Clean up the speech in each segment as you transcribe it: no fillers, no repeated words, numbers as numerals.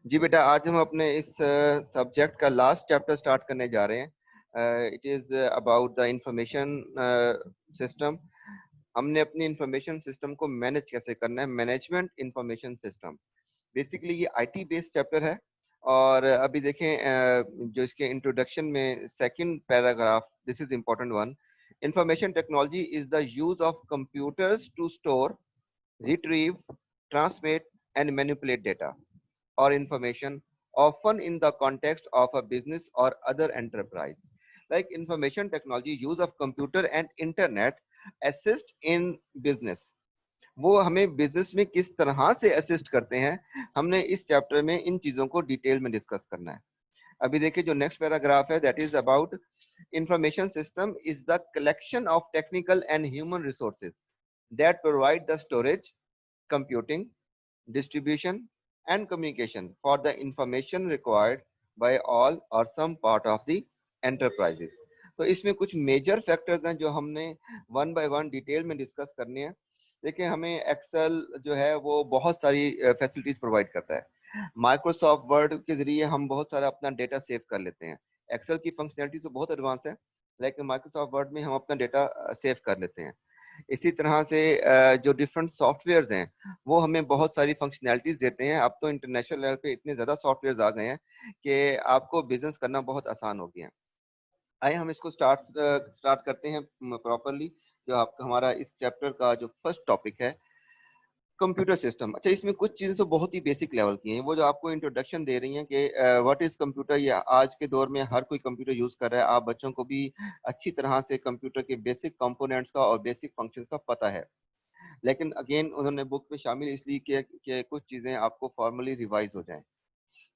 जी बेटा, आज हम अपने इस सब्जेक्ट का लास्ट चैप्टर स्टार्ट करने जा रहे हैं। It is about the information system. हमने अपनी इंफॉर्मेशन सिस्टम को मैनेज कैसे करना है, मैनेजमेंट इंफॉर्मेशन सिस्टम। बेसिकली ये आईटी बेस्ड चैप्टर है। और अभी देखें, जो इसके इंट्रोडक्शन में second paragraph, this is important one. Information technology is the use of computers to store, retrieve, transmit, and manipulate data or information, often in the context of a business or other enterprise. Like information technology, use of computer and internet assist in business. वो हमें business में किस तरह से assist करते हैं, हमने इस चैप्टर में इन चीजों को डिटेल में डिस्कस करना है। अभी देखिए जो नेक्स्ट पैराग्राफ है, that is about information system is the collection of technical and human resources that provide the storage, computing, distribution, and communication for the information required by all or some part of the enterprises. तो इसमें कुछ major factors हैं जो हमने one by one detail में discuss करने हैं। देखिए, हमें एक्सेल जो है वो बहुत सारी फैसिलिटीज प्रोवाइड करता है। माइक्रोसॉफ्ट वर्ड के जरिए हम बहुत सारा अपना डेटा सेव कर लेते हैं। एक्सेल की फंक्शनैलिटी तो बहुत एडवांस है, लेकिन माइक्रोसॉफ्ट वर्ड में हम अपना डेटा सेव कर लेते हैं। इसी तरह से जो डिफरेंट सॉफ्टवेयर्स हैं वो हमें बहुत सारी फंक्शनैलिटीज देते हैं। अब तो इंटरनेशनल लेवल पे इतने ज्यादा सॉफ्टवेयर्स आ गए हैं कि आपको बिजनेस करना बहुत आसान हो गया है। आइए हम इसको स्टार्ट करते हैं प्रॉपरली। जो आपका हमारा इस चैप्टर का जो फर्स्ट टॉपिक है, कंप्यूटर सिस्टम। अच्छा, इसमें कुछ चीजें तो बहुत ही बेसिक लेवल की हैं, वो जो आपको इंट्रोडक्शन दे रही हैं कि व्हाट इज कंप्यूटर। ये आज के दौर में हर कोई कंप्यूटर यूज कर रहा है। आप बच्चों को भी अच्छी तरह से कंप्यूटर के बेसिक कंपोनेंट्स का और बेसिक फंक्शंस का पता है, लेकिन अगेन उन्होंने बुक में शामिल इसलिए किया कि कुछ चीजें आपको फॉर्मली रिवाइज हो जाएं।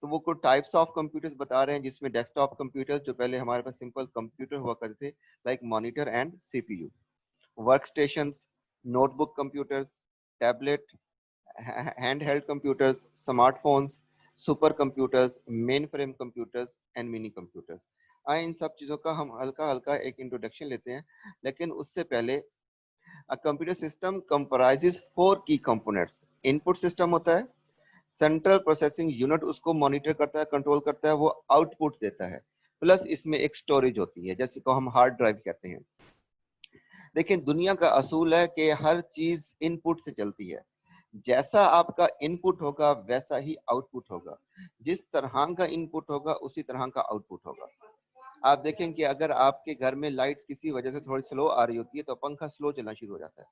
तो वो कुछ टाइप्स ऑफ कंप्यूटर्स बता रहे हैं, जिसमें डेस्कटॉप कंप्यूटर्स, जो पहले हमारे पास सिंपल कंप्यूटर हुआ करते थे, like monitor and CPU, work stations, notebook computers, tablet, hand held computers, smartphones, super computers, main frame computers and mini computers. आए इन सब चीजों का हम हल्का हल्का एक इंट्रोडक्शन लेते हैं। लेकिन उससे पहले, A computer system comprises four key components. Input system होता है, सेंट्रल प्रोसेसिंग यूनिट उसको मॉनिटर करता है, कंट्रोल करता है, वो आउटपुट देता है, प्लस इसमें एक स्टोरेज होती है, जैसे को हम हार्ड ड्राइव कहते हैं। लेकिन दुनिया का असूल है कि हर चीज इनपुट से चलती है। जैसा आपका इनपुट होगा वैसा ही आउटपुट होगा। जिस तरह का इनपुट होगा उसी तरह का आउटपुट होगा। आप देखें कि अगर आपके घर में लाइट किसी वजह से थोड़ी स्लो आ रही होती है तो पंखा स्लो चलना शुरू हो जाता है।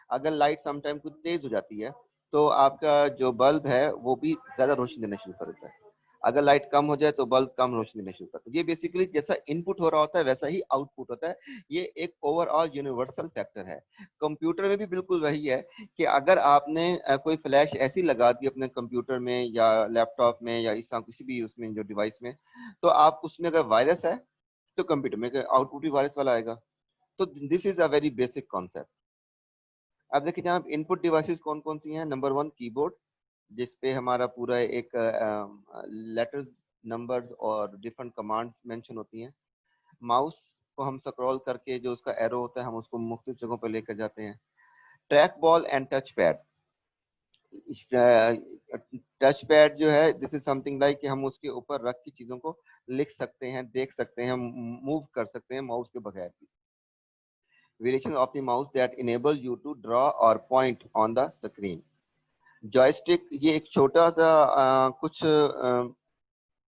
अगर लाइट समटाइम कुछ तेज हो जाती है तो आपका जो बल्ब है वो भी ज्यादा रोशनी देना शुरू कर देता है। अगर लाइट कम हो जाए तो बल्ब कम रोशनी देना शुरू करता है। ये बेसिकली जैसा इनपुट हो रहा होता है वैसा ही आउटपुट होता है। ये एक ओवरऑल यूनिवर्सल फैक्टर है। कंप्यूटर में भी बिल्कुल वही है कि अगर आपने कोई फ्लैश ऐसी लगा दी अपने कंप्यूटर में या लैपटॉप में या इस किसी भी उसमें जो डिवाइस में, तो आप उसमें अगर वायरस है तो कंप्यूटर में आउटपुट भी वायरस वाला आएगा। तो this is a very basic concept. अब देखिए जनाब, इनपुट डिवाइसेस कौन कौन सी हैं। नंबर वन, कीबोर्ड, जिसपे हमारा पूरा एक लेटर्स, नंबर्स और डिफरेंट कमांड्स मेंशन होती हैं। माउस को हम स्क्रॉल करके जो उसका एरो होता है हम उसको मुख्तलिफ जगहों पर लेकर जाते हैं। Track ball and touch pad. Touch pad जो है, दिस इज समथिंग लाइक कि हम उसके ऊपर रख के चीजों को लिख सकते हैं, देख सकते हैं, मूव कर सकते हैं माउस के बगैर भी। Variation of the mouse that enable you to draw or point on the screen. Joystick, ये एक छोटा सा कुछ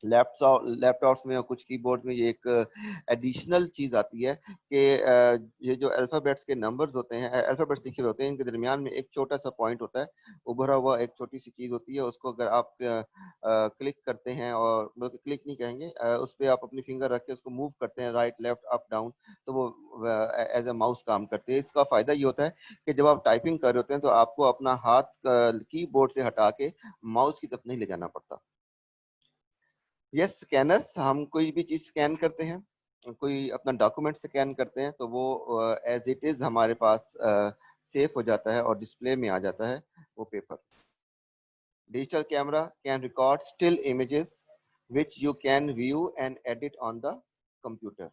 लैपटॉप्स में और कुछ कीबोर्ड में ये एक एडिशनल चीज आती है कि ये जो अल्फाबेट्स के नंबर्स होते हैं, अल्फाबेट्स लिखे होते हैं, इनके दरमियान में एक छोटा सा पॉइंट होता है, उभरा हुआ एक छोटी सी चीज होती है। उसको अगर आप क्लिक करते हैं, और बल्कि क्लिक नहीं कहेंगे, उस पर आप अपनी फिंगर रख के उसको मूव करते हैं, राइट लेफ्ट अप डाउन, तो वो एज ए माउस काम करते हैं। इसका फायदा ये होता है कि जब आप टाइपिंग कर रहे होते हैं तो आपको अपना हाथ कीबोर्ड से हटा के माउस की तरफ नहीं ले जाना पड़ता। यस, स्कैनर्स, हम कोई भी चीज स्कैन करते हैं, कोई अपना डॉक्यूमेंट स्कैन करते हैं तो वो एज इट इज हमारे पास सेफ हो जाता है और डिस्प्ले में आ जाता है वो paper. Digital camera can record still images which you can view and edit on the computer,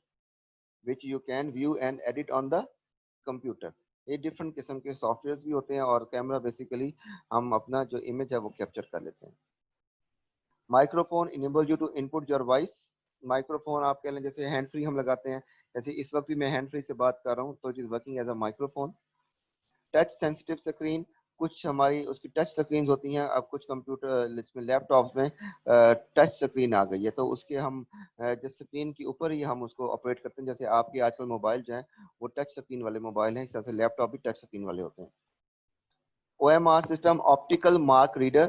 which you can view and edit on the computer। ये डिफरेंट किस्म के सॉफ्टवेयर भी होते हैं और कैमरा बेसिकली हम अपना जो इमेज है वो कैप्चर कर लेते हैं। Microphone enable you to input your voice. Microphone आप कह लें, जैसे हैंड फ्री हम लगाते हैं, जैसे इस वक्त भी मैं हैंड फ्री से बात कर रहा हूँ, तो it is working as a microphone. Touch sensitive screen, कुछ हमारी उसकी टच स्क्रीन होती हैं, अब कुछ कंप्यूटर इसमें लैपटॉप्स में टच स्क्रीन आ गई है, तो उसके हम जिस स्क्रीन के ऊपर ही हम उसको ऑपरेट करते हैं, जैसे आपके आजकल मोबाइल जो हैं वो टच स्क्रीन वाले मोबाइल हैं, इस तरह से लैपटॉप भी टच स्क्रीन वाले होते हैं। OMR system, optical mark reader.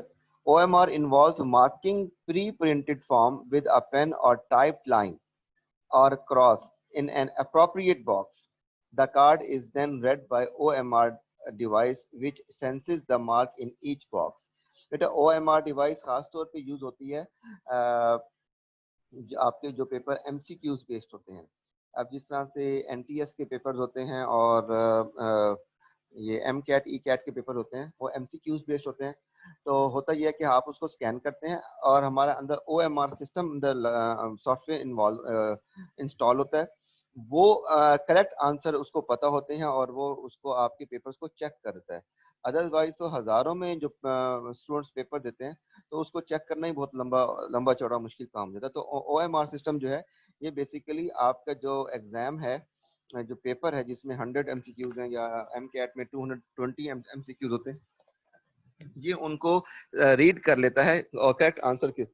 OMR involves marking pre-printed form with a pen or typed line or cross in an appropriate box. The card is then read by OMR device which senses the mark in each box. बेटा OMR device खास तौर पे use होती है आपके जो paper MCQs based होते हैं। अब जिस तरह से NTS के पेपर्स होते हैं और ये MCAT ECAT के पेपर होते हैं, वो MCQs बेस्ड होते हैं। तो होता यह है कि आप उसको स्कैन करते हैं और हमारा अंदर OMR सिस्टम अंदर सॉफ्टवेयर इन्वॉल्व इंस्टॉल होता है। वो करेक्ट आंसर उसको पता होते हैं और वो उसको आपके पेपर्स को चेक करता है। अदरवाइज तो हजारों में जो स्टूडेंट्स पेपर देते हैं, तो उसको चेक करना ही बहुत लंबा लंबा चौड़ा मुश्किल काम हो जाता है। तो OMR सिस्टम जो है, ये बेसिकली आपका जो एग्जाम है, जो पेपर है जिसमें 100 MCQs हैं या MCAT में 220 MCQs होते हैं, ये उनको रीड कर लेता है और करेक्ट आंसर के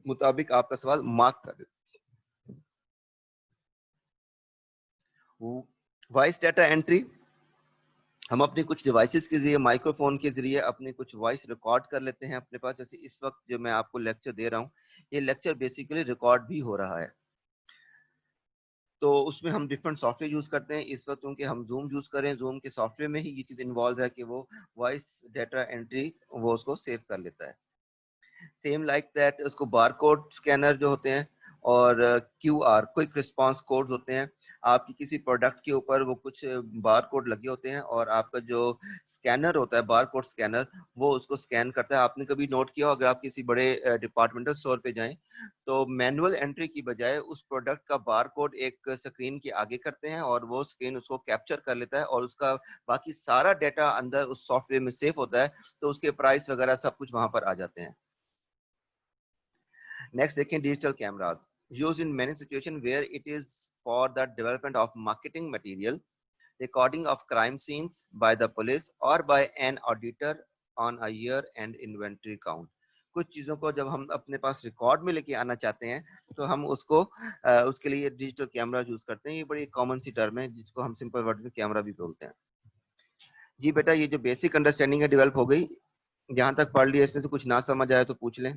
मुताबिक आपका सवाल मार्क कर देता है। वॉइस डाटा एंट्री, हम अपने कुछ डिवाइसेस के जरिए, माइक्रोफोन के जरिए अपने कुछ वॉइस रिकॉर्ड कर लेते हैं अपने पास। जैसे इस वक्त जो मैं आपको लेक्चर दे रहा हूँ, ये लेक्चर बेसिकली रिकॉर्ड भी हो रहा है, तो उसमें हम डिफरेंट सॉफ्टवेयर यूज करते हैं। इस वक्त क्योंकि हम जूम यूज कर रहे हैं, जूम के सॉफ्टवेयर में ही ये चीज इन्वॉल्व है कि वो वॉइस डाटा एंट्री वो उसको सेव कर लेता है। सेम लाइक दैट उसको बारकोड स्कैनर जो होते हैं और QR क्विक रिस्पांस कोड्स होते हैं, आपकी किसी प्रोडक्ट के ऊपर वो कुछ बार कोड लगे होते हैं और आपका जो स्कैनर होता है, बार कोड स्कैनर, वो उसको स्कैन करता है। आपने कभी नोट किया, अगर आप किसी बड़े डिपार्टमेंटल स्टोर पे जाएं, तो मैनुअल एंट्री की बजाय उस प्रोडक्ट का बार कोड एक स्क्रीन के आगे करते हैं और वो स्क्रीन उसको कैप्चर कर लेता है और उसका बाकी सारा डाटा अंदर उस सॉफ्टवेयर में सेव होता है, तो उसके प्राइस वगैरह सब कुछ वहां पर आ जाते हैं। नेक्स्ट देखें, digital cameras used in many situation where it is for the development of marketing material, recording of crime scenes by the police or by an auditor on a year and inventory count। कुछ चीजों को जब हम अपने पास record में लेके आना चाहते हैं, तो हम उसको उसके लिए डिजिटल कैमरा यूज करते हैं। ये बड़ी कॉमन सी टर्म है जिसको हम सिंपल वर्ड में कैमरा भी बोलते हैं। जी बेटा, ये जो बेसिक अंडरस्टैंडिंग है डेवलप हो गई, जहां तक पढ़ लिया इसमें से कुछ ना समझ आए तो पूछ लें।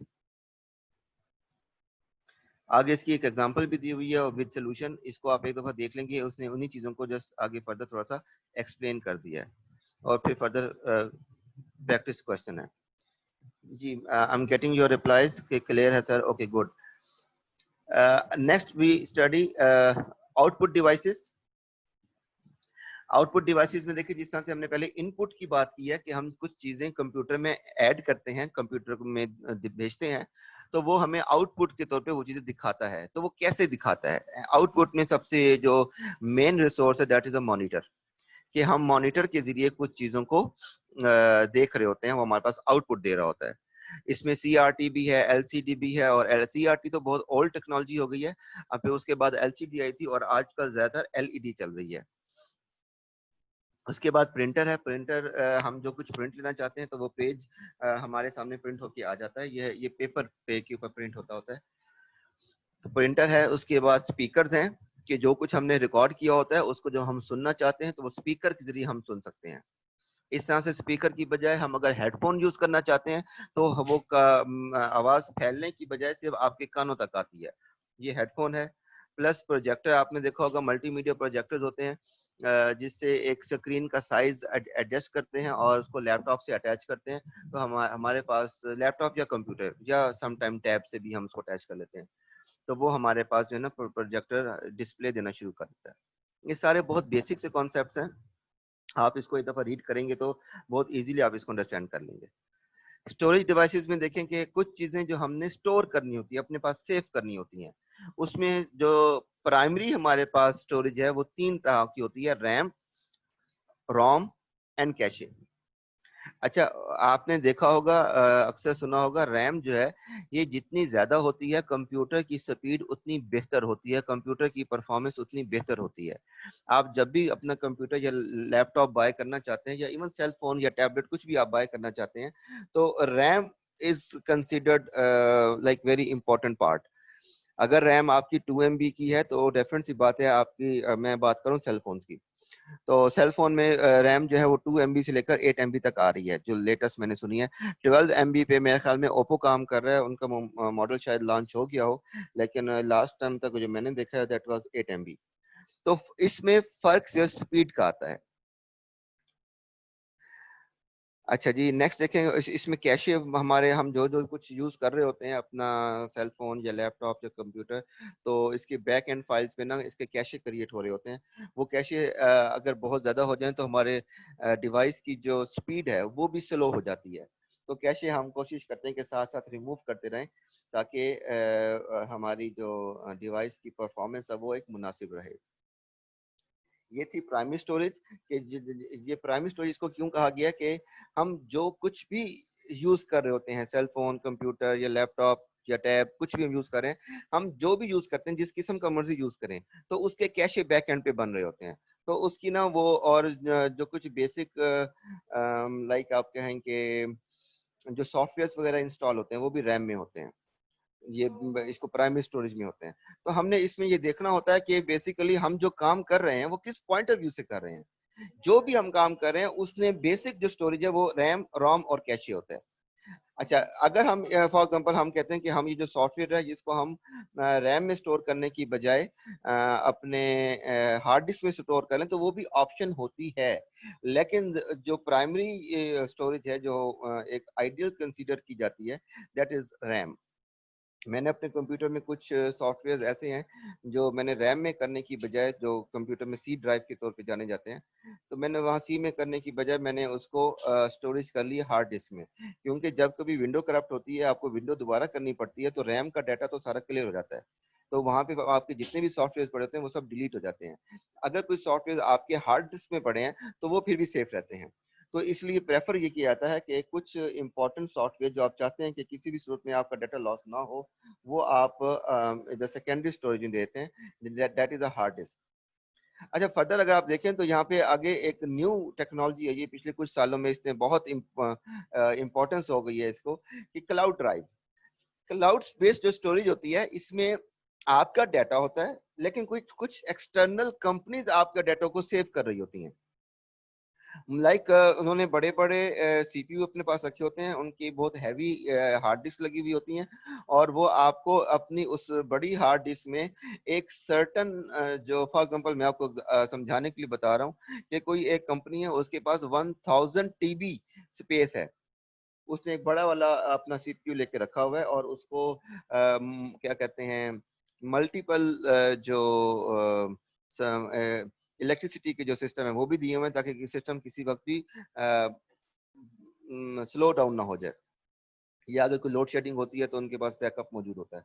आगे इसकी एक एग्जांपल भी दी हुई है और विद सॉल्यूशन, इसको आप एक दफा देख लेंगे, उसने उन्हीं चीजों को जस्ट आगे फर्दर थोड़ा सा एक्सप्लेन कर दिया है और फिर फर्दर प्रैक्टिस क्वेश्चन है। जी I am getting your replies के क्लियर है sir, okay good. Next we study output devices. Output devices में देखिए, जिस तरह से हमने पहले इनपुट की बात की है कि हम कुछ चीजें कंप्यूटर में ऐड करते हैं, कंप्यूटर में भेजते हैं, तो वो हमें आउटपुट के तौर पे वो चीजें दिखाता है। तो वो कैसे दिखाता है? आउटपुट में सबसे जो मेन रिसोर्स है दैट इज अ मॉनिटर, कि हम मॉनिटर के जरिए कुछ चीजों को देख रहे होते हैं, वो हमारे पास आउटपुट दे रहा होता है। इसमें CRT भी है, LCD भी है, और CRT तो बहुत ओल्ड टेक्नोलॉजी हो गई है, अब फिर उसके बाद LCD आई थी और आजकल ज्यादातर LED चल रही है। उसके बाद प्रिंटर है। प्रिंटर हम जो कुछ प्रिंट लेना चाहते हैं तो वो पेज हमारे सामने प्रिंट होके आ जाता है, ये पेपर पे के ऊपर प्रिंट होता है, तो प्रिंटर है। उसके बाद स्पीकर्स हैं कि जो कुछ हमने रिकॉर्ड किया होता है उसको जो हम सुनना चाहते हैं तो वो स्पीकर के जरिए हम सुन सकते हैं। इस तरह से स्पीकर की बजाय हम अगर हेडफोन यूज करना चाहते हैं तो वो आवाज फैलने की बजाय सिर्फ आपके कानों तक आती है, ये हेडफोन है। प्लस प्रोजेक्टर, आपने देखा होगा मल्टीमीडिया प्रोजेक्टर्स होते हैं, जिससे एक स्क्रीन का साइज एडजस्ट करते हैं और उसको लैपटॉप से अटैच करते हैं, तो हमारे पास लैपटॉप या कंप्यूटर या समटाइम टैब से भी हम उसको अटैच कर लेते हैं, तो वो हमारे पास जो है ना प्रोजेक्टर डिस्प्ले देना शुरू कर देता है। ये सारे बहुत बेसिक से कॉन्सेप्ट हैं, आप इसको एक दफा रीड करेंगे तो बहुत इजीली आप इसको अंडरस्टैंड कर लेंगे। स्टोरेज डिवाइसेस में देखें कि कुछ चीजें जो हमने स्टोर करनी होती है, अपने पास सेव करनी होती हैं, उसमें जो प्राइमरी हमारे पास स्टोरेज है वो 3 तरह की होती है, रैम, रोम एंड कैशे। अच्छा, आपने देखा होगा, अक्सर सुना होगा, रैम जो है ये जितनी ज्यादा होती है कंप्यूटर की स्पीड उतनी बेहतर होती है, कंप्यूटर की परफॉर्मेंस उतनी बेहतर होती है। आप जब भी अपना कंप्यूटर या लैपटॉप बाय करना चाहते हैं या इवन सेल फोन या टैबलेट कुछ भी आप बाय करना चाहते हैं, तो RAM is considered like very important part. अगर रैम आपकी 2 MB की है तो डेफिनेट सी बात है आपकी, मैं बात करूं सेल फोन की, तो सेल फोन में रैम जो है वो 2 MB से लेकर 8 MB तक आ रही है, जो लेटेस्ट मैंने सुनी है। 12 MB पे मेरे ख्याल में ओप्पो काम कर रहा है, उनका मॉडल शायद लॉन्च हो गया हो, लेकिन लास्ट टाइम तक जो मैंने देखा है दैट वाज 8 MB। तो इसमें फर्क सिर्फ स्पीड का आता है। अच्छा जी, नेक्स्ट देखें, इसमें कैशे हमारे, हम जो जो कुछ यूज कर रहे होते हैं अपना सेल फोन या लैपटॉप या कंप्यूटर, तो इसके बैक एंड फाइल्स पे ना इसके कैशे क्रिएट हो रहे होते हैं। वो कैशे अगर बहुत ज्यादा हो जाएं तो हमारे डिवाइस की जो स्पीड है वो भी स्लो हो जाती है। तो कैशे हम कोशिश करते हैं कि साथ साथ रिमूव करते रहें, ताकि हमारी जो डिवाइस की परफॉर्मेंस है वो एक मुनासिब रहे। ये थी प्राइमरी स्टोरेज। कि ये प्राइमरी स्टोरेज को क्यों कहा गया कि हम जो कुछ भी यूज कर रहे होते हैं, सेल फोन, कंप्यूटर या लैपटॉप या टैब, कुछ भी हम यूज करें, हम जो भी यूज करते हैं जिस किस्म का मर्जी यूज करें, तो उसके कैशे बैक एंड पे बन रहे होते हैं। तो उसकी ना वो, और जो कुछ बेसिक लाइक आप कहें कि जो सॉफ्टवेयर वगैरह इंस्टॉल होते हैं वो भी रैम में होते हैं, ये इसको प्राइमरी स्टोरेज में होते हैं। तो हमने इसमें ये देखना होता है कि बेसिकली हम जो काम कर रहे हैं वो किस पॉइंट ऑफ व्यू से कर रहे हैं। जो भी हम काम कर रहे हैं उसने बेसिक जो स्टोरेज है वो रैम, रोम और कैशे होता है। अच्छा, अगर हम फॉर एग्जांपल हम कहते हैं कि हम ये जो सॉफ्टवेयर है जिसको हम रैम में स्टोर करने की बजाय अपने हार्ड डिस्क में स्टोर करें, तो वो भी ऑप्शन होती है। लेकिन जो प्राइमरी स्टोरेज है, जो एक आइडियल कंसीडर की जाती है, दैट इज रैम। मैंने अपने कंप्यूटर में कुछ सॉफ्टवेयर ऐसे हैं जो मैंने रैम में करने की बजाय, जो कंप्यूटर में सी ड्राइव के तौर पे जाने जाते हैं, तो मैंने वहाँ सी में करने की बजाय मैंने उसको स्टोरेज कर लिया हार्ड डिस्क में। क्योंकि जब कभी विंडो करप्ट होती है, आपको विंडो दोबारा करनी पड़ती है, तो रैम का डाटा तो सारा क्लियर हो जाता है। तो वहां पे आपके जितने भी सॉफ्टवेयर पड़े होते हैं वो सब डिलीट हो जाते हैं। अगर कोई सॉफ्टवेयर आपके हार्ड डिस्क में पड़े हैं तो वो फिर भी सेफ रहते हैं। तो इसलिए प्रेफर ये किया जाता है कि कुछ इंपॉर्टेंट सॉफ्टवेयर जो आप चाहते हैं कि किसी भी सूरत में आपका डाटा लॉस ना हो, वो आप द सेकेंडरी स्टोरेज में देते हैं, that is a hard disk. अच्छा, फर्दर अगर आप देखें तो यहाँ पे आगे एक न्यू टेक्नोलॉजी है, ये पिछले कुछ सालों में इसने बहुत इंपॉर्टेंस हो गई है इसको, कि क्लाउड ड्राइव। क्लाउड बेस्ड जो स्टोरेज होती है, इसमें आपका डाटा होता है, लेकिन कुछ कुछ एक्सटर्नल कंपनीज आपका डाटा को सेव कर रही होती हैं। लाइक उन्होंने बड़े बड़े सीपीयू अपने पास रखे होते हैं, उनकी बहुत हैवी हार्ड डिस्क लगी हुई होती हैं, और वो आपको अपनी उस बड़ी हार्ड डिस्क में एक सर्टन, जो फॉर एग्जांपल मैं आपको समझाने के लिए बता रहा हूँ, कि कोई एक कंपनी है उसके पास 1000 TB स्पेस है। उसने एक बड़ा वाला अपना सीपीयू लेके रखा हुआ है, और उसको क्या कहते हैं, मल्टीपल जो इलेक्ट्रिसिटी के जो सिस्टम है वो भी दिए हुए हैं, ताकि सिस्टम किसी वक्त भी स्लो डाउन ना हो जाए, या अगर कोई लोड शेडिंग होती है तो उनके पास बैकअप मौजूद होता है।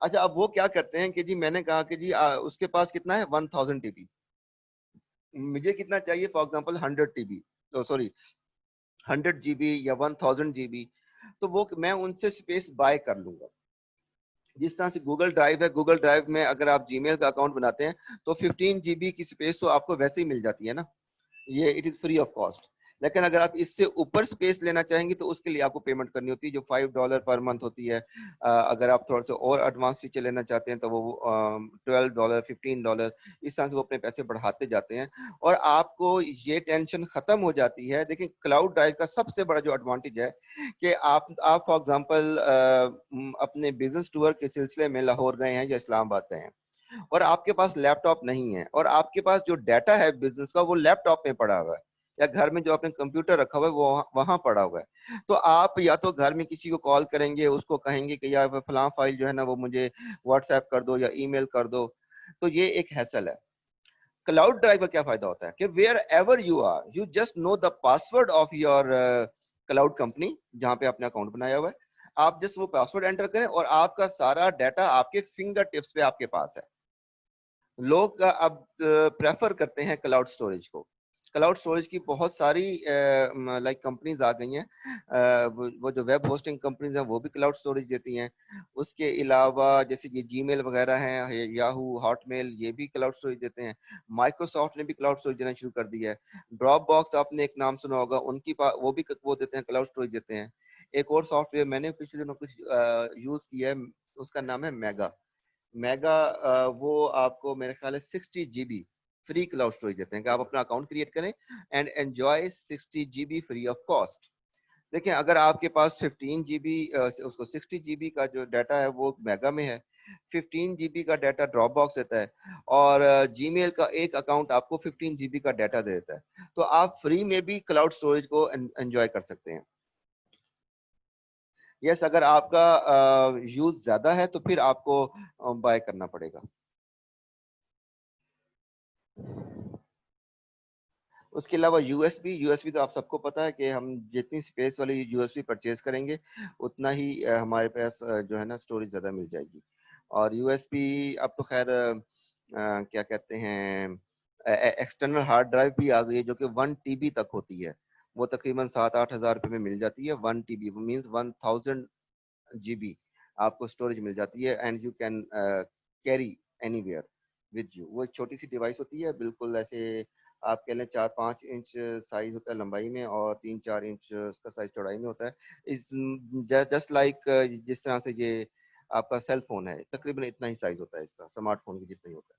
अच्छा, अब वो क्या करते हैं कि जी, मैंने कहा कि जी उसके पास कितना है, 1000 TB, मुझे कितना चाहिए, फॉर एग्जाम्पल 100 TB, तो सॉरी 100 GB या 1000 GB, तो वो मैं उनसे स्पेस बाय कर लूंगा। जिस तरह से गूगल ड्राइव है, गूगल ड्राइव में अगर आप जीमेल का अकाउंट बनाते हैं तो 15 GB की स्पेस तो आपको वैसे ही मिल जाती है ना, ये it is free of cost. लेकिन अगर आप इससे ऊपर स्पेस लेना चाहेंगे तो उसके लिए आपको पेमेंट करनी होती है, जो $5 पर मंथ होती है। अगर आप थोड़ा सा और एडवांस फीचर लेना चाहते हैं तो वो $12, $15, इस तरह से वो अपने पैसे बढ़ाते जाते हैं, और आपको ये टेंशन खत्म हो जाती है। देखिए, क्लाउड ड्राइव का सबसे बड़ा जो एडवांटेज है कि आप फॉर एग्जांपल अपने बिजनेस टूर के सिलसिले में लाहौर गए हैं या इस्लामाबाद गए हैं, और आपके पास लैपटॉप नहीं है, और आपके पास जो डाटा है बिजनेस का वो लैपटॉप में पड़ा हुआ है, या घर में जो आपने कंप्यूटर रखा हुआ है वो वहां पड़ा हुआ है, तो आप या तो घर में किसी को कॉल करेंगे, उसको कहेंगे कि यार फलां फाइल जो है ना वो मुझे व्हाट्सएप कर दो या ईमेल कर दो, तो ये एक हैसल है। क्लाउड ड्राइव का क्या फायदा होता है कि wherever you are, you just know the password of your cloud company, जहां पे आपने अकाउंट बनाया हुआ है, आप जस्ट वो पासवर्ड एंटर करें और आपका सारा डाटा आपके फिंगर टिप्स पे आपके पास है। लोग अब प्रेफर करते हैं क्लाउड स्टोरेज को। क्लाउड स्टोरेज की बहुत सारी लाइक कंपनीज आ गई हैं। वो जो वेब होस्टिंग कंपनीज हैं वो भी क्लाउड स्टोरेज देती हैं। उसके अलावा जैसे ये जीमेल वगैरह हैं, याहू, हॉटमेल, ये भी क्लाउड स्टोरेज देते हैं। माइक्रोसॉफ्ट ने भी क्लाउड स्टोरेज देना शुरू कर दिया है। ड्रॉप बॉक्स आपने एक नाम सुना होगा, वो भी वो देते हैं, क्लाउड स्टोरेज देते हैं। एक और सॉफ्टवेयर मैंने पिछले दिनों कुछ यूज किया है, उसका नाम है मेगा। मेगा वो आपको मेरे ख्याल है 60 GB फ्री क्लाउड स्टोरेज देते हैं कि आप अपना अकाउंट क्रिएट करें and enjoy 60 GB free of cost. देखिए, अगर आपके पास 15 GB उसको 60 GB का जो डाटा है वो मेगा में है, 15 GB का डाटा ड्रॉप बॉक्स देता है, और जीमेल का एक अकाउंट आपको 15 GB का डाटा दे देता है। तो आप फ्री में भी क्लाउड स्टोरेज को एंजॉय कर सकते हैं। यस, अगर आपका यूज ज्यादा है तो फिर आपको बाय करना पड़ेगा। उसके अलावा यूएसबी, यूएसबी तो आप सबको पता है कि हम जितनी स्पेस वाली यूएसबी परचेज करेंगे उतना ही हमारे पास जो है ना स्टोरेज ज्यादा मिल जाएगी। और यूएसबी अब तो खैर क्या कहते हैं, एक्सटर्नल हार्ड ड्राइव भी आ गई है जो कि 1 TB तक होती है। वो तकरीबन 7-8 हज़ार रुपये में मिल जाती है। 1 TB मीन्स 1000 GB आपको स्टोरेज मिल जाती है and you can carry anywhere with you. वो एक छोटी सी डिवाइस होती है, बिल्कुल ऐसे आप कह लें 4-5 इंच साइज होता है लंबाई में, और 3-4 इंच उसका साइज चौड़ाई में होता है। इस जस्ट लाइक जिस तरह से ये आपका सेल फोन है, तकरीबन इतना ही साइज होता है इसका, स्मार्टफोन की जितना ही होता है।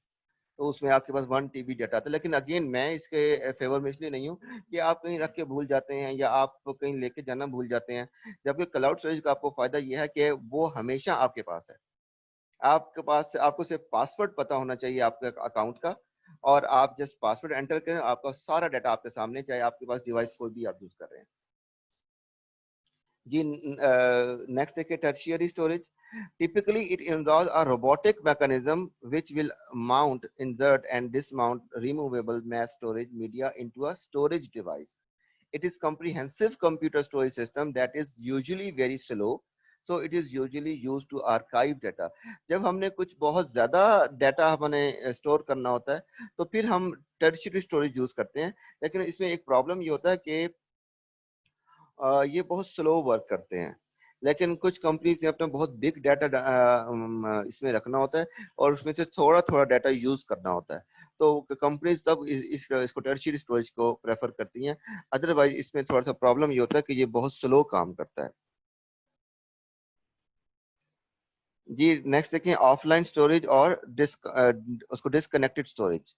तो उसमें आपके पास 1 TB डाटा आता है। लेकिन अगेन मैं इसके फेवर में इसलिए नहीं हूँ कि आप कहीं रख के भूल जाते हैं या आप कहीं लेके जाना भूल जाते हैं। जबकि क्लाउड स्टोरेज का आपको फायदा यह है कि वो हमेशा आपके पास है। आपके पास, आपको सिर्फ पासवर्ड पता होना चाहिए आपके अकाउंट का, और आप जस्ट पासवर्ड एंटर करें, आपका सारा डाटा आपके सामने, चाहे आपके पास डिवाइस कोई भी आप यूज कर रहे हैं। जी, नेक्स्ट देखिए, tertiary storage. Typically, it involves a robotic mechanism which will mount, insert, and dismount removable mass storage media into a storage device. It is comprehensive computer storage system that is usually very slow, so it is usually used to archive data. जब हमने कुछ बहुत ज्यादा data हमें store करना होता है तो फिर हम टर्शियरी स्टोरेज यूज करते हैं। लेकिन इसमें एक प्रॉब्लम ये होता है कि ये बहुत स्लो वर्क करते हैं। लेकिन कुछ कंपनीज ने अपना बहुत बिग डाटा इसमें रखना होता है और उसमें से थोड़ा थोड़ा डाटा यूज करना होता है। तो कंपनीज तब इसको टर्शियरी स्टोरेज को प्रेफर करती हैं। अदरवाइज इसमें थोड़ा सा प्रॉब्लम ये होता है कि ये बहुत स्लो काम करता है। जी, नेक्स्ट देखें, ऑफलाइन स्टोरेज और उसको disconnected storage.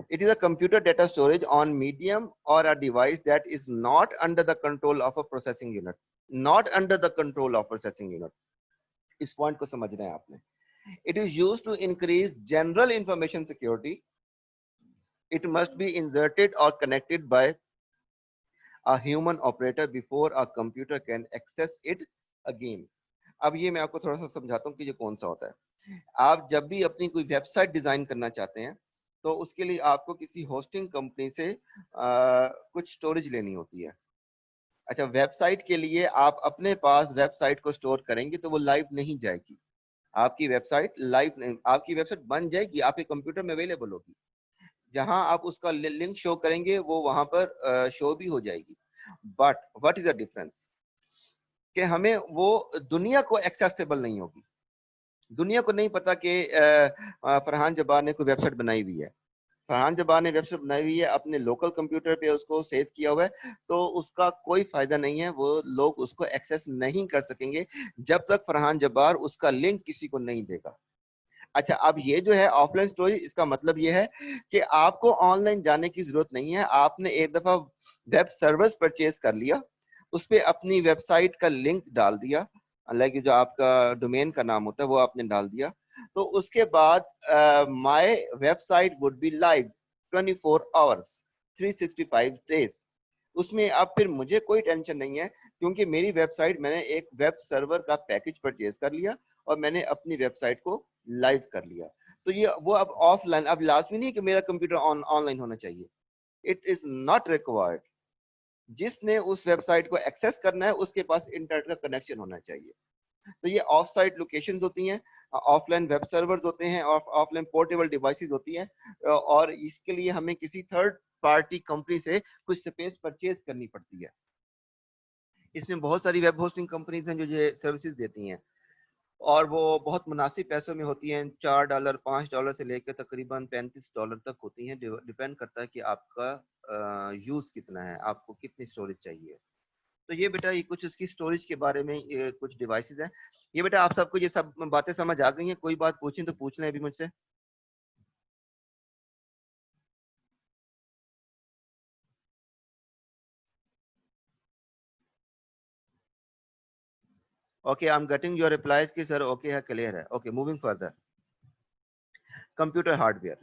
It is a computer data storage on medium or a device that is not under the control of a processing unit. Not under the control of processing unit. इस point को समझना है आपने। It is used to increase general information security. It must be inserted or connected by a human operator before a computer can access it again. अब ये मैं आपको थोड़ा सा समझाता हूँ कि ये कौन सा होता है। आप जब भी अपनी कोई वेबसाइट डिजाइन करना चाहते हैं तो उसके लिए आपको किसी होस्टिंग कंपनी से कुछ स्टोरेज लेनी होती है। अच्छा, वेबसाइट के लिए आप अपने पास वेबसाइट को स्टोर करेंगे तो वो लाइव नहीं जाएगी। आपकी वेबसाइट लाइव नहीं, आपकी वेबसाइट बन जाएगी, आपके कंप्यूटर में अवेलेबल होगी। जहां आप उसका लिंक शो करेंगे वो वहां पर शो भी हो जाएगी। But what is the difference, कि हमें वो दुनिया को एक्सेसिबल नहीं होगी। दुनिया को नहीं पता कि फरहान जब्बार ने कोई वेबसाइट बनाई हुई है। फरहान जब्बार ने वेबसाइट बनाई हुई है, अपने लोकल कंप्यूटर पे उसको सेव किया हुआ है, तो उसका कोई फायदा नहीं है। वो लोग उसको एक्सेस नहीं कर सकेंगे जब तक फरहान जब्बार उसका लिंक किसी को नहीं देगा। अच्छा, अब ये जो है ऑफलाइन स्टोरेज, इसका मतलब ये है कि आपको ऑनलाइन जाने की जरूरत नहीं है। आपने एक दफा वेब सर्वर्स परचेज कर लिया, उस पर अपनी वेबसाइट का लिंक डाल दिया, लाइक जो आपका डोमेन का नाम होता है वो आपने डाल दिया, तो उसके बाद my website would be live 24 hours, 365 days. उसमें अब फिर मुझे कोई टेंशन नहीं है, क्योंकि मेरी वेबसाइट, मैंने एक वेब सर्वर का पैकेज परचेज कर लिया और मैंने अपनी वेबसाइट को लाइव कर लिया। तो ये वो अब ऑफलाइन, अब लाजमी नहीं कि मेरा कंप्यूटर ऑनलाइन होना चाहिए। It is not required. जिसने उस वेबसाइट को एक्सेस करना है उसके पास इंटरनेट का कनेक्शन होना चाहिए। तो ये ऑफ साइट लोकेशंस होती हैं, ऑफलाइन वेब सर्वर्स होते हैं और ऑफलाइन पोर्टेबल डिवाइसेस होती हैं, और इसके लिए हमें किसी थर्ड पार्टी कंपनी से कुछ स्पेस परचेज करनी पड़ती है। इसमें बहुत सारी वेब होस्टिंग कंपनीज हैं जो ये सर्विसेज देती हैं, और वो बहुत मुनासिब पैसों में होती हैं। $4 $5 से लेकर तकरीबन $35 तक होती हैं। डिपेंड करता है कि आपका यूज कितना है, आपको कितनी स्टोरेज चाहिए। तो ये बेटा ये कुछ इसकी स्टोरेज के बारे में ये कुछ डिवाइसेस हैं। ये बेटा आप सबको ये सब बातें समझ आ गई हैं? कोई बात पूछें तो पूछ लें अभी मुझसे। Okay, I am getting your replies कि सर ओके है, क्लियर है। Okay, moving further. Computer hardware.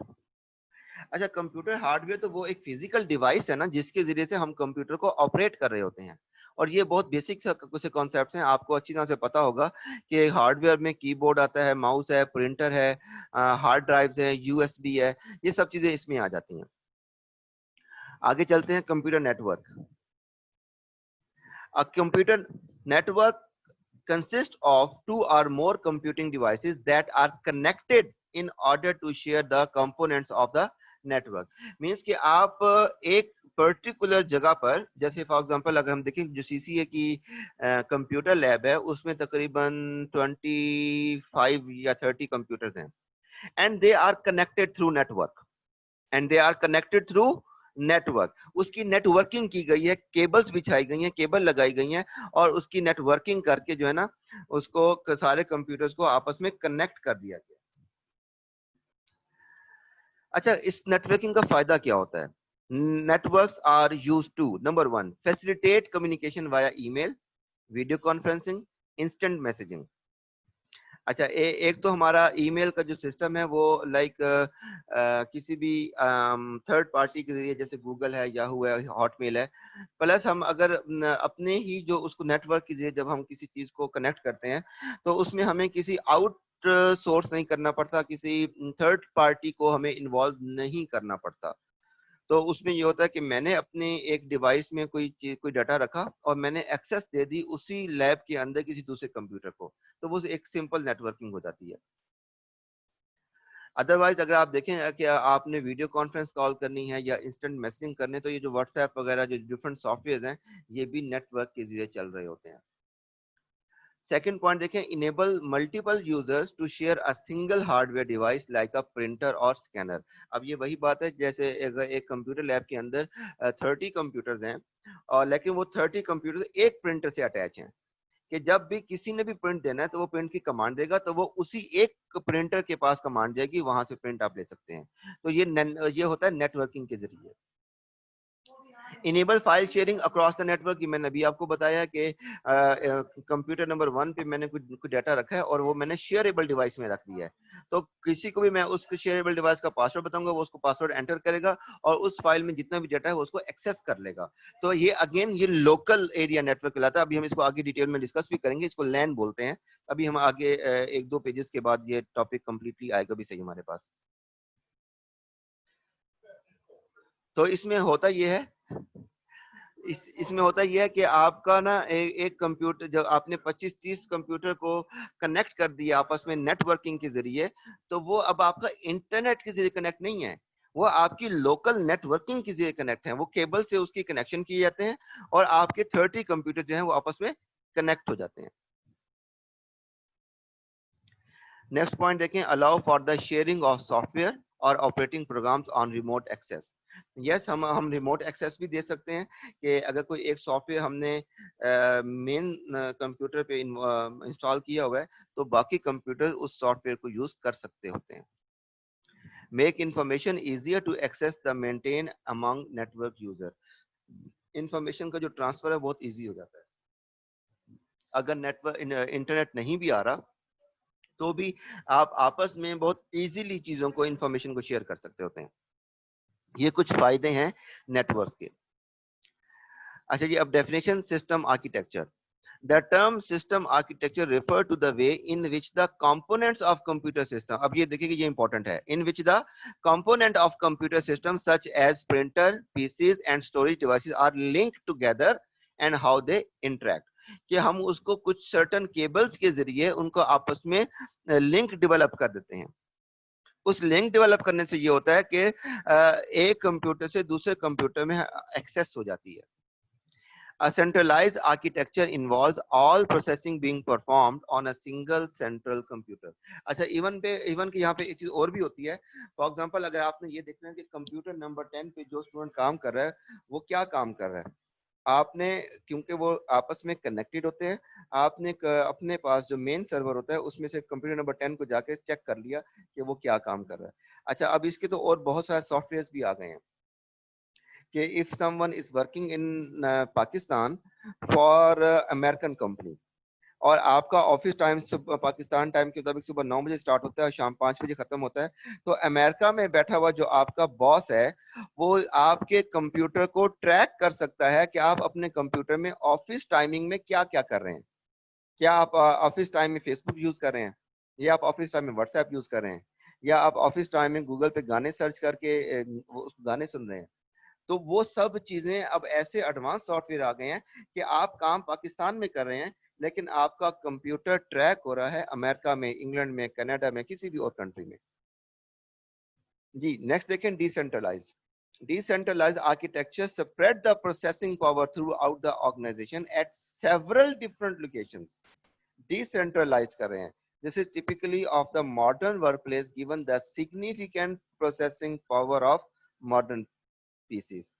अच्छा, कंप्यूटर हार्डवेयर तो वो एक फिजिकल डिवाइस है ना, जिसके जरिए से हम कंप्यूटर को ऑपरेट कर रहे होते हैं। और ये बहुत बेसिक से कॉन्सेप्ट्स हैं, आपको अच्छी तरह से पता होगा कि हार्डवेयर में कीबोर्ड आता है, माउस है, प्रिंटर है, हार्ड ड्राइव्स है, यूएसबी है, ये सब चीजें इसमें आ जाती हैं। आगे चलते हैं, computer network. A computer network consists of two or more computing devices that are connected in order to share the components of the network. Means कि आप एक पर्टिकुलर जगह पर, जैसे फॉर एग्जांपल अगर हम देखें जो सीसीए की कंप्यूटर लैब है, उसमें तकरीबन 25 या 30 कंप्यूटर्स हैं, and they are connected through network, and they are connected through network. उसकी नेटवर्किंग की गई है, केबल्स बिछाई गई हैं, केबल लगाई गई हैं, और उसकी नेटवर्किंग करके जो है ना, उसको सारे कंप्यूटर्स को आपस में कनेक्ट कर दिया गया। अच्छा, इस नेटवर्किंग का फायदा क्या होता है? Networks are used to, number 1, facilitate communication via email, video conferencing, instant messaging. अच्छा, एक तो हमारा ईमेल का जो सिस्टम है वो लाइक किसी भी थर्ड पार्टी के जरिए, जैसे गूगल है, याहू है, हॉटमेल है, प्लस हम अगर अपने ही जो उसको नेटवर्क के जरिए जब हम किसी चीज को कनेक्ट करते हैं, तो उसमें हमें किसी आउट सोर्स नहीं करना पड़ता, किसी थर्ड पार्टी को हमें इन्वॉल्व नहीं करना पड़ता। तो उसमें ये होता है कि मैंने अपने एक डिवाइस में कोई डाटा रखा और मैंने एक्सेस दे दी उसी लैब के अंदर किसी दूसरे कंप्यूटर को, तो वो एक सिंपल नेटवर्किंग हो जाती है। अदरवाइज अगर आप देखें कि आपने वीडियो कॉन्फ्रेंस कॉल करनी है या इंस्टेंट मैसेजिंग करने, तो ये जो व्हाट्सएप वगैरह जो डिफरेंट सॉफ्टवेयर हैं, ये भी नेटवर्क के जरिए चल रहे होते हैं। सेकंड पॉइंट देखें, enable multiple users to share a single hardware device like a printer और स्कैनर। अब ये वही बात है, जैसे एक कंप्यूटर लैब के अंदर 30 कंप्यूटर्स हैं, और लेकिन वो 30 कंप्यूटर एक प्रिंटर से अटैच हैं, कि जब भी किसी ने भी प्रिंट देना है तो वो प्रिंट की कमांड देगा, तो वो उसी एक प्रिंटर के पास कमांड जाएगी, वहां से प्रिंट आप ले सकते हैं। तो ये होता है नेटवर्किंग के जरिए। Enable file sharing across the network, मैंने अभी आपको बताया कि कंप्यूटर नंबर 1 पे मैंने कुछ डाटा रखा है और वो मैंने शेयरेबल डिवाइस में रख दिया है, तो किसी को भी मैं उस शेयरेबल डिवाइस का पासवर्ड बताऊंगा, वो उसको पासवर्ड एंटर करेगा और उस फाइल में जितना भी डाटा है वो उसको एक्सेस कर लेगा। तो ये अगेन ये लोकल एरिया नेटवर्क कहलाता है। अभी हम इसको आगे डिटेल में डिस्कस भी करेंगे, इसको लैन बोलते हैं। अभी हम आगे 1-2 पेजेस के बाद ये टॉपिक कंप्लीटली आएगा भी सही हमारे पास। तो इसमें होता ये है, इसमें होता यह है कि आपका ना एक कंप्यूटर, जब आपने 25-30 कंप्यूटर को कनेक्ट कर दिया आपस में नेटवर्किंग के जरिए, तो वो अब आपका इंटरनेट के जरिए कनेक्ट नहीं है, वो आपकी लोकल नेटवर्किंग के जरिए कनेक्ट है। वो केबल से उसकी कनेक्शन किए जाते हैं और आपके 30 कंप्यूटर जो हैं वो आपस में कनेक्ट हो जाते हैं। नेक्स्ट पॉइंट देखें, allow for the sharing of software और operating programs on remote access. Yes, हम रिमोट एक्सेस भी दे सकते हैं कि अगर कोई एक सॉफ्टवेयर हमने मेन कंप्यूटर पे इंस्टॉल किया हुआ है, तो बाकी कंप्यूटर उस सॉफ्टवेयर को यूज कर सकते होते हैं। Make information easier to access the maintain among network user. इंफॉर्मेशन का जो ट्रांसफर है बहुत इजी हो जाता है। अगर नेटवर्क इंटरनेट नहीं भी आ रहा, तो भी आप आपस में बहुत इजीली चीजों को, इंफॉर्मेशन को शेयर कर सकते होते हैं। ये कुछ फायदे हैं नेटवर्क के। अच्छा जी, अब definition, system architecture. The term system architecture refer to the way in which the components of computer system, अब ये देखिए कि ये important है, in which the component of computer system such as printer, PCs and storage devices are linked together and how they interact. कि हम उसको कुछ सर्टन केबल्स के जरिए उनको आपस में लिंक डेवलप कर देते हैं। उस लिंक डेवलप करने से ये होता है कि एक कंप्यूटर से दूसरे कंप्यूटर में एक्सेस हो जाती है। A centralized architecture involves all processing being performed on a single central computer. अच्छा, इवन कि यहाँ पे एक चीज और भी होती है। फॉर एग्जांपल, अगर आपने ये देखना है कि कंप्यूटर नंबर 10 पे जो स्टूडेंट काम कर रहा है वो क्या काम कर रहा है, आपने, क्योंकि वो आपस में कनेक्टेड होते हैं, आपने अपने पास जो मेन सर्वर होता है उसमें से कंप्यूटर नंबर 10 को जाके चेक कर लिया कि वो क्या काम कर रहा है। अच्छा, अब इसके तो और बहुत सारे सॉफ्टवेयर भी आ गए हैं कि if someone is working in Pakistan for American company, और आपका ऑफिस टाइम पाकिस्तान टाइम के मुताबिक सुबह 9 बजे स्टार्ट होता है और शाम 5 बजे खत्म होता है, तो अमेरिका में बैठा हुआ जो आपका बॉस है वो आपके कंप्यूटर को ट्रैक कर सकता है कि आप अपने कंप्यूटर में ऑफिस टाइमिंग में क्या क्या कर रहे हैं। क्या आप ऑफिस टाइम में फेसबुक यूज कर रहे हैं, या आप ऑफिस टाइम में व्हाट्सएप यूज कर रहे हैं, या आप ऑफिस टाइम में गूगल पे गाने सर्च करके गाने सुन रहे हैं। तो वो सब चीजें अब ऐसे एडवांस सॉफ्टवेयर आ गए हैं कि आप काम पाकिस्तान में कर रहे हैं लेकिन आपका कंप्यूटर ट्रैक हो रहा है अमेरिका में, इंग्लैंड में, कनाडा में, किसी भी और कंट्री में। जी, नेक्स्ट देखें, decentralised. Decentralized architecture spread the processing power throughout the organization at several different locations. Decentralized कर रहे हैं। This is typically of the modern workplace given the significant processing power of modern PCs.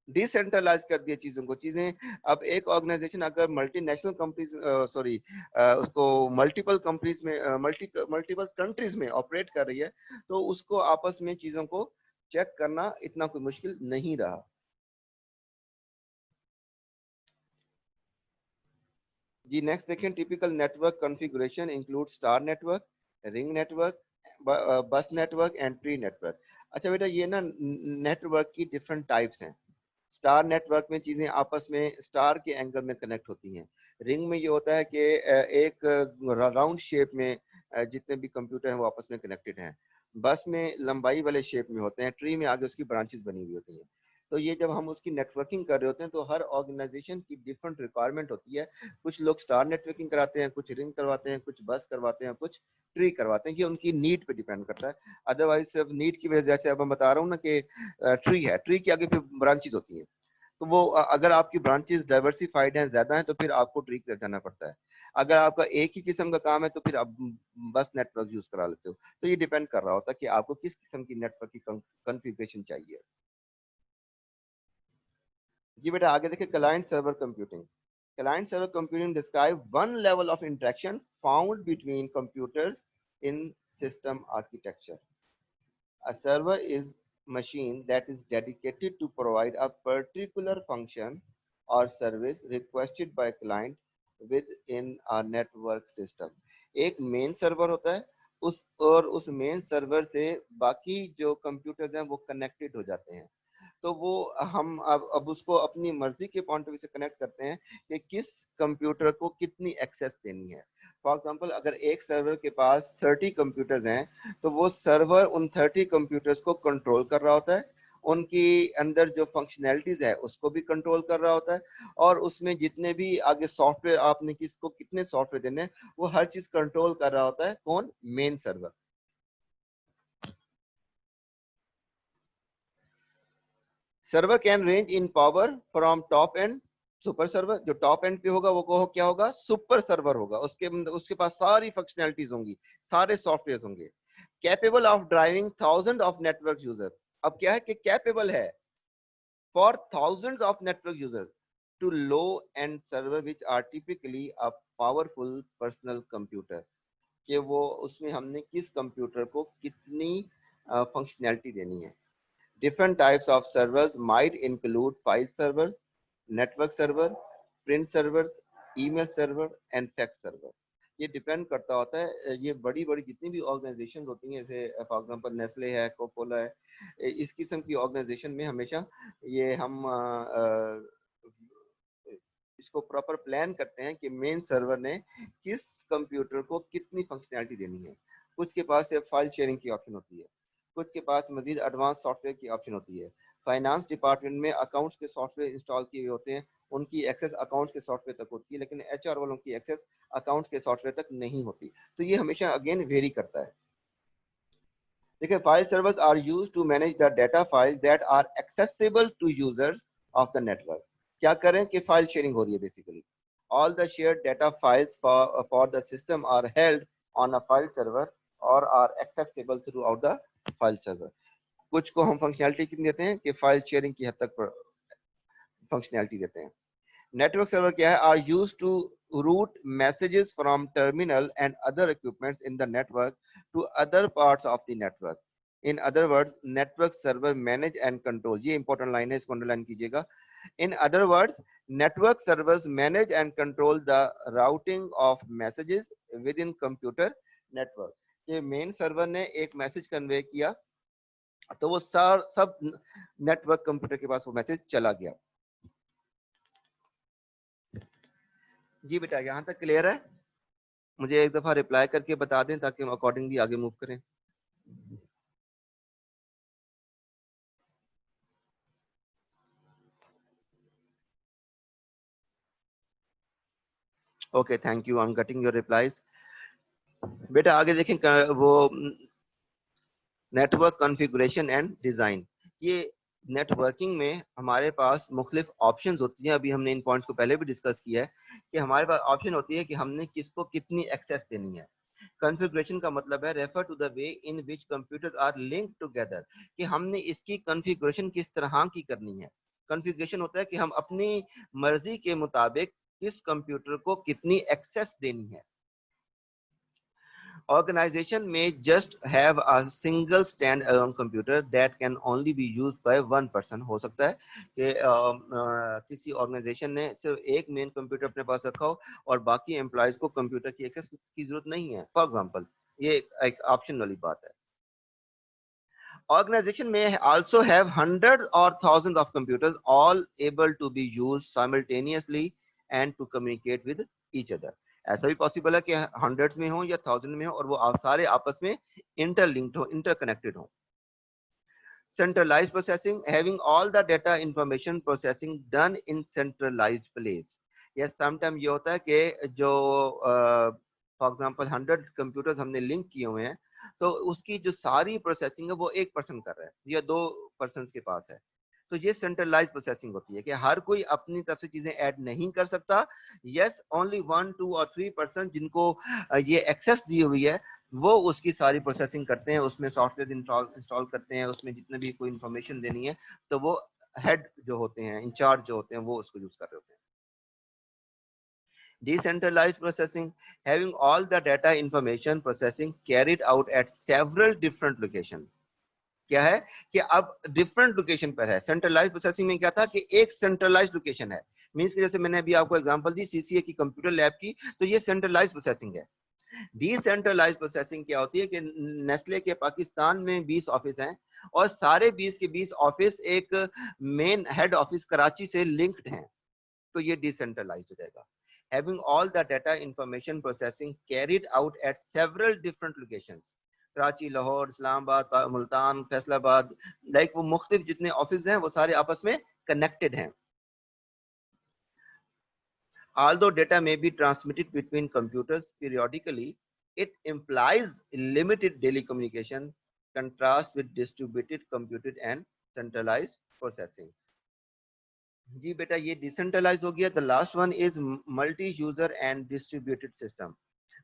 Decentralise कर दिया चीजों को। चीजें अब एक ऑर्गेनाइजेशन अगर मल्टीनेशनल कंपनीज सॉरी उसको मल्टीपल कंपनीज में मल्टीपल कंट्रीज में ऑपरेट कर रही है, तो उसको आपस में चीजों को चेक करना इतना कोई मुश्किल नहीं रहा। जी, नेक्स्ट देखें, typical network configuration include star network, ring network, बस नेटवर्क एंड ट्री नेटवर्क। अच्छा बेटा, ये ना नेटवर्क की डिफरेंट टाइप्स हैं। स्टार नेटवर्क में चीजें आपस में स्टार के एंगल में कनेक्ट होती हैं। रिंग में ये होता है कि एक राउंड शेप में जितने भी कंप्यूटर हैं वो आपस में कनेक्टेड हैं। बस में लंबाई वाले शेप में होते हैं, ट्री में आगे उसकी ब्रांचेस बनी हुई होती हैं। तो ये जब हम उसकी नेटवर्किंग कर रहे होते हैं तो हर ऑर्गेनाइजेशन की डिफरेंट रिक्वायरमेंट होती है। कुछ लोग स्टार नेटवर्किंग कराते हैं, कुछ रिंग करवाते हैं, कुछ बस करवाते हैं, कुछ ट्री करवाते हैं। ये उनकी नीड पे डिपेंड करता है। अदरवाइज सिर्फ नीड की वजह से, जैसे अब मैं बता रहा हूँ ना कि ट्री है, ट्री के आगे फिर ब्रांचेस होती हैं, तो वो अगर आपकी ब्रांचेस डाइवर्सिफाइड हैं, ज्यादा हैं, तो फिर आपको ट्री कर जाना पड़ता है। अगर आपका एक ही किस्म का काम है तो फिर आप बस नेटवर्क यूज करा लेते हो। तो ये डिपेंड कर रहा होता है कि आपको किस किस्म की नेटवर्क की कॉन्फ़िगरेशन चाहिए। जी बेटा, आगे देखिए, client server computing. Client server computing describe one level of interaction found between computers in system architecture. A server is machine that is dedicated to provide a particular function or service requested by client within a network system. एक main server होता है, उस main server से बाकी जो computers हैं वो connected हो जाते हैं। तो वो हम अब उसको अपनी मर्जी के पॉइंट ऑफ व्यू से कनेक्ट करते हैं कि किस कंप्यूटर को कितनी एक्सेस देनी है। फॉर एग्जांपल, अगर एक सर्वर के पास 30 कंप्यूटर्स हैं तो वो सर्वर उन 30 कंप्यूटर्स को कंट्रोल कर रहा होता है, उनकी अंदर जो फंक्शनैलिटीज है उसको भी कंट्रोल कर रहा होता है, और उसमें जितने भी आगे सॉफ्टवेयर आपने किसको कितने सॉफ्टवेयर देने हैं वो हर चीज कंट्रोल कर रहा होता है। कौन? Main server. Server can range in power from top and super server. जो टॉप एंड पे होगा वो को क्या होगा? सुपर सर्वर होगा। उसके पास सारी फंक्शनैलिटीज होंगी, सारे सॉफ्टवेयर होंगे। Capable of driving thousand of network user. अब क्या है कि कैपेबल है for thousands of network users to low and server which are typically a powerful personal computer. कि वो उसमें हमने किस कंप्यूटर को कितनी फंक्शनैलिटी देनी है। Different types of servers might include file servers, network server, print servers, email server and fax server. ये डिपेंड करता होता है, ये बड़ी बड़ी जितनी भी ऑर्गेनाइजेशन होती हैं, जैसे फॉर एग्जांपल नेस्ले है, कोकोला है, इस किस्म की ऑर्गेनाइजेशन में हमेशा ये हम इसको प्रॉपर प्लान करते हैं कि मेन सर्वर ने किस कंप्यूटर को कितनी फंक्शनैलिटी देनी है। कुछ के पास फाइल शेयरिंग की ऑप्शन होती है, कुछ के पास मजीद एडवांस सॉफ्टवेयर की ऑप्शन होती है। फाइनेंस डिपार्टमेंट में अकाउंट्स के सॉफ्टवेयर इंस्टॉल किए होते हैं, उनकी एक्सेस अकाउंट के सॉफ्टवेयर तक होती है, लेकिन एचआर वालों की एक्सेस अकाउंट के सॉफ्टवेयर तक नहीं होती। तो ये हमेशा अगेन वेरी करता है। देखिए, file servers are used to manage the data files that are accessible to users of the network. क्या करें कि फाइल शेयरिंग हो रही है basically. All the shared data files for the system are held on a file server और are accessible throughout the file server. कुछ को हम फंक्शनैलिटी कितनी देते हैं कि फाइल शेयरिंग की हद तक फंक्शनैलिटी देते हैं। नेटवर्क सर्वर क्या है? Are used to route messages from terminal and other equipments in the network to other parts of the network. In other words, network server manage and control. ये important line है, इसको underline कीजिएगा. In other words, network servers manage and control the routing of messages within computer network. ये main server ने एक message convey किया, तो वो सब network computer के पास वो message चला गया. जी बेटा, यहाँ तक क्लियर है? मुझे एक दफा रिप्लाई करके बता दें ताकि हम अकॉर्डिंगली आगे मूव करें। Okay, thank you, I am getting your replies. बेटा आगे देखें वो नेटवर्क कॉन्फ़िगरेशन एंड डिजाइन। ये नेटवर्किंग में हमारे पास मुख्तलिफ ऑप्शंस होती हैं। अभी हमने इन पॉइंट्स को पहले भी डिस्कस किया है कि हमारे पास ऑप्शन होती है कि हमने किसको कितनी एक्सेस देनी है। कॉन्फ़िगरेशन का मतलब है refer to the way in which computers are linked together, कि हमने इसकी कॉन्फ़िगरेशन किस तरह की करनी है। कॉन्फ़िगरेशन होता है कि हम अपनी मर्जी के मुताबिक किस कंप्यूटर को कितनी एक्सेस देनी है। Organization may just have a single stand-alone computer that can only be used by one person. हो सकता है कि किसी ऑर्गेनाइजेशन ने सिर्फ एक मेन कंप्यूटर अपने पास रखा हो और बाकी एम्प्लॉयज को कंप्यूटर की एक्सेस की जरूरत नहीं है। फॉर एग्जांपल, ये एक ऑप्शन वाली बात है। Organization may also have hundreds or thousands of computers all able to be used simultaneously and to communicate with each other. ऐसा भी पॉसिबल है कि हंड्रेड्स में हो या थाउजेंड में हो और वो सारे आपस में इंटरलिंक्ड हो, इंटरकनेक्टेड हो। Centralized processing, having all the data information processing done in centralized place. Yes, sometimes ये होता है कि जो फॉर एग्जांपल 100 कंप्यूटर्स हमने लिंक किए हुए हैं, तो उसकी जो सारी प्रोसेसिंग है वो एक पर्सन कर रहा है या दो पर्सन के पास है। तो ये सेंट्रलाइज प्रोसेसिंग होती है कि हर कोई अपनी तरफ से चीजें ऐड नहीं कर सकता। यस, ओनली 1, 2 और 3 पर्सन जिनको ये एक्सेस दी हुई है वो उसकी सारी प्रोसेसिंग करते हैं, उसमें सॉफ्टवेयर इंस्टॉल करते हैं, उसमें जितने भी कोई इंफॉर्मेशन देनी है तो वो हेड जो होते हैं, इंचार्ज जो होते हैं, वो उसको यूज कर रहे होते हैं। Decentralized processing, having all the data information processing carried out at several different locations. क्या है कि अब डिफरेंट लोकेशन पर है। सेंट्रलाइज प्रोसेसिंग में क्या था कि एक सेंट्रलाइज लोकेशन है, मींस कि जैसे मैंने अभी आपको एग्जांपल दी सीसीए की कंप्यूटर लैब की, तो ये सेंट्रलाइज प्रोसेसिंग है। डिसेंट्रलाइज प्रोसेसिंग क्या होती है कि नेस्ले के पाकिस्तान में 20 ऑफिस हैं और सारे 20 के 20 ऑफिस एक मेन हेड ऑफिस कराची से लिंक्ड हैं, तो ये डिसेंट्रलाइज हो जाएगा। Having all the data information processing carried out at several different locations, Karachi, Lahore, Islamabad, Multan, Faisalabad, like वो मुख्तलिफ जितने ऑफिस हैं वो सारे आपस में कनेक्टेड हैं। Although data may be transmitted between computers periodically, it implies limited daily communication, contrast with distributed computed and centralized processing. जी बेटा, ये डिसेंट्रलाइज हो गया। The last one is multi user and distributed system.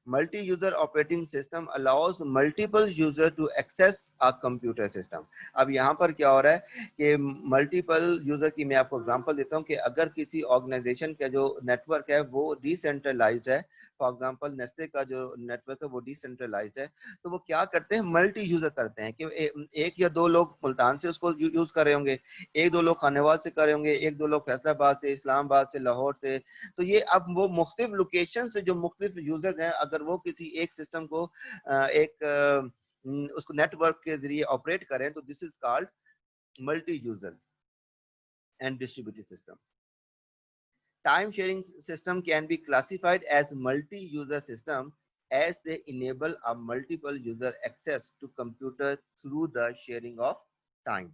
Multi-user operating system allows multiple users to access a computer system. अब यहाँ पर क्या हो रहा है कि मल्टीपल यूजर की मैं आपको एग्जांपल देता हूँ कि अगर किसी ऑर्गेनाइजेशन का जो नेटवर्क है वो डिसेंट्रलाइज्ड है, फॉर एग्जांपल नेस्ले का जो नेटवर्क है वो डिसेंट्रलाइज्ड है, तो वो क्या करते हैं, मल्टी यूजर करते हैं कि एक या दो लोग मुल्तान से उसको यूज कर रहे होंगे, एक दो लोग खानेवाल से कर रहे होंगे, एक दो लोग फैसलाबाद से, इस्लामाबाद से, लाहौर से। तो ये अब वो मुख्तलिफ लोकेशन से जो मुख्तलिफ यूजर्स हैं, अगर वो किसी एक सिस्टम को उसको नेटवर्क के जरिए ऑपरेट करें तो this is called multi users and distributed system. Time sharing system can be classified as multi-user system as they enable a multiple user access to computer through the sharing of time.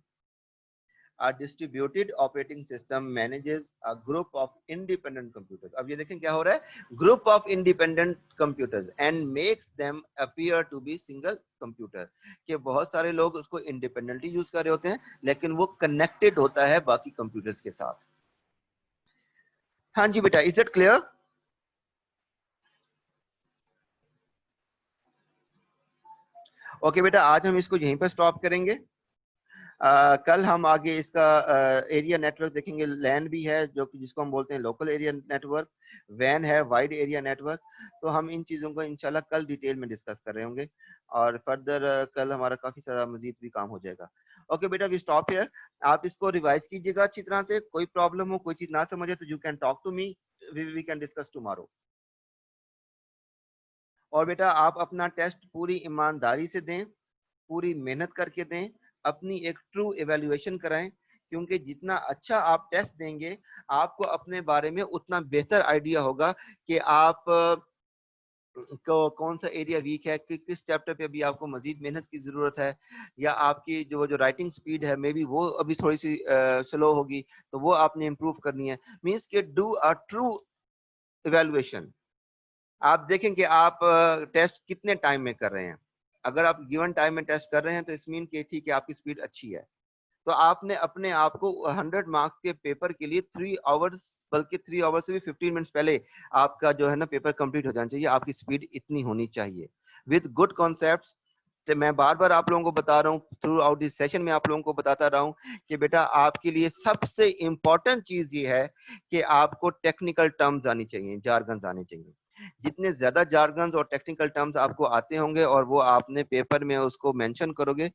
A distributed operating system manages a group of independent computers. अब ये देखें क्या हो रहा है, group of independent computers and makes them appear to be single computer, कि बहुत सारे लोग उसको independently यूज कर रहे होते हैं लेकिन वो connected होता है बाकी computers के साथ. हाँ जी बेटा, is it clear? ओके बेटा, आज हम इसको यहीं पर स्टॉप करेंगे. कल हम आगे इसका एरिया नेटवर्क देखेंगे. लैन भी है जो जिसको हम बोलते हैं लोकल एरिया नेटवर्क, वैन है वाइड एरिया नेटवर्क. तो हम इन चीज़ों को इंशाल्लाह कल डिटेल में डिस्कस कर रहे होंगे और फर्दर कल हमारा काफ़ी सारा मजीद भी काम हो जाएगा. ओके बेटा, वी स्टॉप हियर. आप इसको रिवाइज कीजिएगा अच्छी तरह से. कोई प्रॉब्लम हो, कोई चीज़ ना समझे तो you can talk to me, we can discuss tomorrow. और बेटा आप अपना टेस्ट पूरी ईमानदारी से दें, पूरी मेहनत करके दें, अपनी एक ट्रू इवैल्यूएशन कराएं, क्योंकि जितना अच्छा आप टेस्ट देंगे आपको अपने बारे में उतना बेहतर आइडिया होगा कि आप को कौन सा एरिया वीक है, कि किस चैप्टर पे अभी आपको मजीद मेहनत की जरूरत है, या आपकी जो राइटिंग स्पीड है मे बी वो अभी थोड़ी सी स्लो होगी, तो वो आपने इम्प्रूव करनी है. मीन्स के डू अ ट्रू इवैल्यूएशन. आप देखें कि आप टेस्ट कितने टाइम में कर रहे हैं. अगर आप गिवन टाइम में टेस्ट कर रहे हैं तो इस मीन के ठीक है आपकी स्पीड अच्छी है. तो आपने अपने आप को 100 मार्क्स के पेपर के लिए 3 आवर्स, बल्कि 3 आवर्स से भी 15 मिनट्स पहले आपका जो है ना पेपर कंप्लीट हो जाना चाहिए. आपकी स्पीड इतनी होनी चाहिए विद गुड कॉन्सेप्ट्स. तो मैं बार बार आप लोगों को बता रहा हूँ, थ्रू आउट दिस सेशन में आप लोगों को बताता रहा हूँ कि बेटा आपके लिए सबसे इंपॉर्टेंट चीज ये है कि आपको टेक्निकल टर्म्स आनी चाहिए, जार्गन्स आने चाहिए. जितने ज्यादा जार्गन्स और टेक्निकल टर्म्स आपको आते होंगे और वो आपने पेपर में उसको मेंशन करोगे